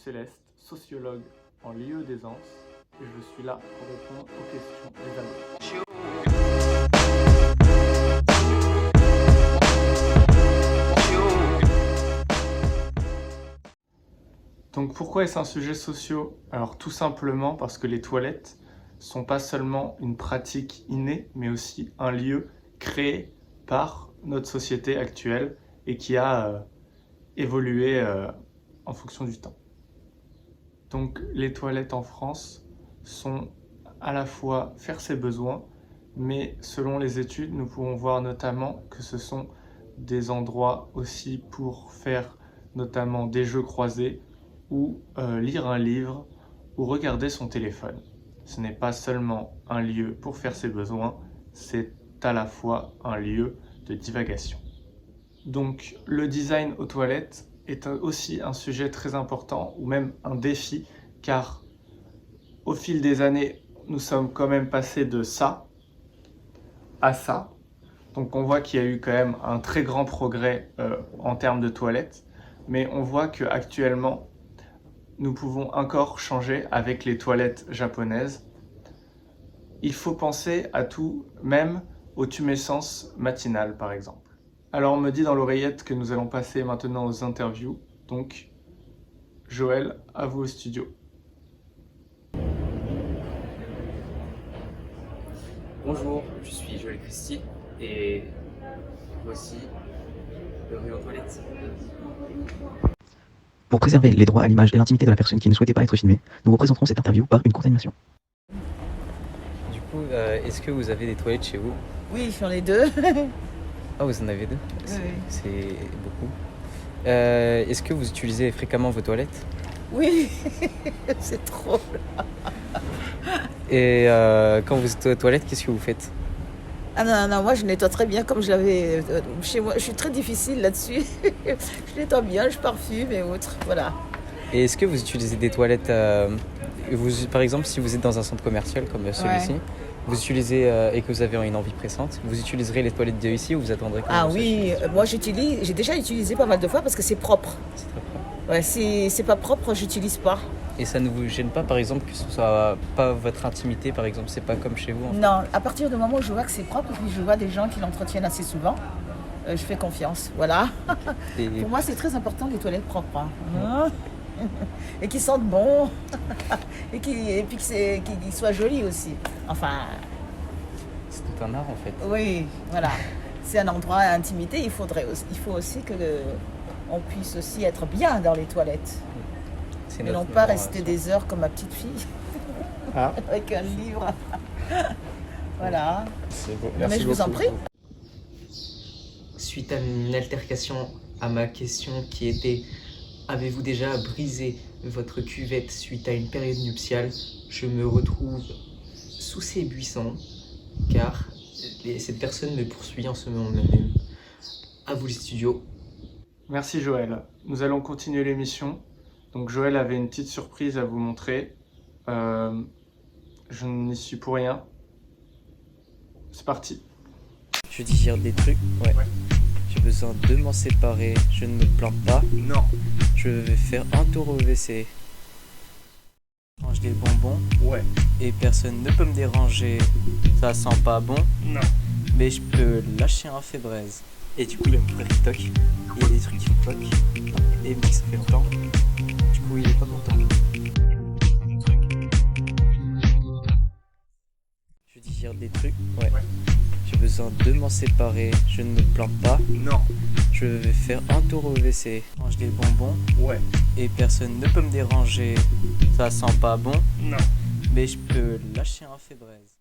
Céleste, sociologue en l'IE d'Aisance, et je suis là pour répondre aux questions des amis. Donc pourquoi est-ce un sujet social? Alors tout simplement parce que les toilettes sont pas seulement une pratique innée, mais aussi un lieu créé par notre société actuelle et qui a évolué en fonction du temps. Donc les toilettes en France sont à la fois faire ses besoins, mais selon les études, nous pouvons voir notamment que ce sont des endroits aussi pour faire notamment des jeux croisés ou lire un livre ou regarder son téléphone. Ce n'est pas seulement un lieu pour faire ses besoins, c'est à la fois un lieu de divagation. Donc le design aux toilettes est aussi un sujet très important, ou même un défi, car au fil des années, nous sommes quand même passés de ça à ça. Donc on voit qu'il y a eu quand même un très grand progrès en termes de toilettes, mais on voit qu'actuellement, nous pouvons encore changer avec les toilettes japonaises. Il faut penser à tout, même aux tumescences matinales par exemple. Alors on me dit dans l'oreillette que nous allons passer maintenant aux interviews, donc Joël, à vous au studio. Bonjour, je suis Joël Christie et voici le rue aux toilettes. Pour préserver les droits à l'image et l'intimité de la personne qui ne souhaitait pas être filmée, nous vous présenterons cette interview par une courte animation. Du coup, est-ce que vous avez des toilettes chez vous? Oui, j'en ai deux. Ah, vous en avez deux? Oui. C'est beaucoup. Est-ce que vous utilisez fréquemment vos toilettes? Oui, c'est trop. Et quand vous êtes aux toilettes, qu'est-ce que vous faites? Ah non, moi je nettoie très bien comme je l'avais chez moi. Je suis très difficile là-dessus. Je nettoie bien, je parfume et autres, voilà. Et est-ce que vous utilisez des toilettes par exemple, si vous êtes dans un centre commercial comme celui-ci, vous utilisez et que vous avez une envie pressante, vous utiliserez les toilettes de ici ou vous attendrez que Ah vous oui, moi j'ai déjà utilisé pas mal de fois parce que c'est propre. C'est très propre. Ouais, si c'est pas propre, j'utilise pas. Et ça ne vous gêne pas, par exemple, que ce soit pas votre intimité, par exemple, c'est pas comme chez vous en fait. Non, à partir du moment où je vois que c'est propre, et puis je vois des gens qui l'entretiennent assez souvent, je fais confiance, voilà. Et Pour moi, c'est très important les toilettes propres. Hein. Et qui sentent bon. Et puis qu'ils soient jolis aussi. Enfin, c'est tout un art en fait. oui, voilà. C'est un endroit à intimité. Il faut aussi que on puisse aussi être bien dans les toilettes. C'est Et notre non pas moment, rester des heures comme ma petite fille Ah, avec un livre. Voilà. c'est beau. Mais Merci je vous en beaucoup. prie. Suite à une altercation à ma question qui était « Avez-vous déjà brisé votre cuvette suite à une période nuptiale ?» Je me retrouve sous ces buissons car cette personne me poursuit en ce moment même. À vous le studio. Merci Joël. Nous allons continuer l'émission. Donc Joël avait une petite surprise à vous montrer. Je n'y suis pour rien. C'est parti. Je digère des trucs, ouais. J'ai besoin de m'en séparer, je ne me plante pas. Non. Je vais faire un tour au WC. Range des bonbons. Ouais. Et personne ne peut me déranger. Ça sent pas bon, Non. mais je peux lâcher un fait braise. Et du coup, il va me faire TikTok. Il y a des trucs qui me bloquent. Et il me dit que ça fait longtemps. Du coup, il est pas content. Je digère des trucs, ouais. J'ai besoin de m'en séparer, je ne me plante pas. Non. Je vais faire un tour au WC. Range des bonbons. Ouais. Et personne ne peut me déranger. Ça sent pas bon, Non. mais je peux lâcher un fait braise.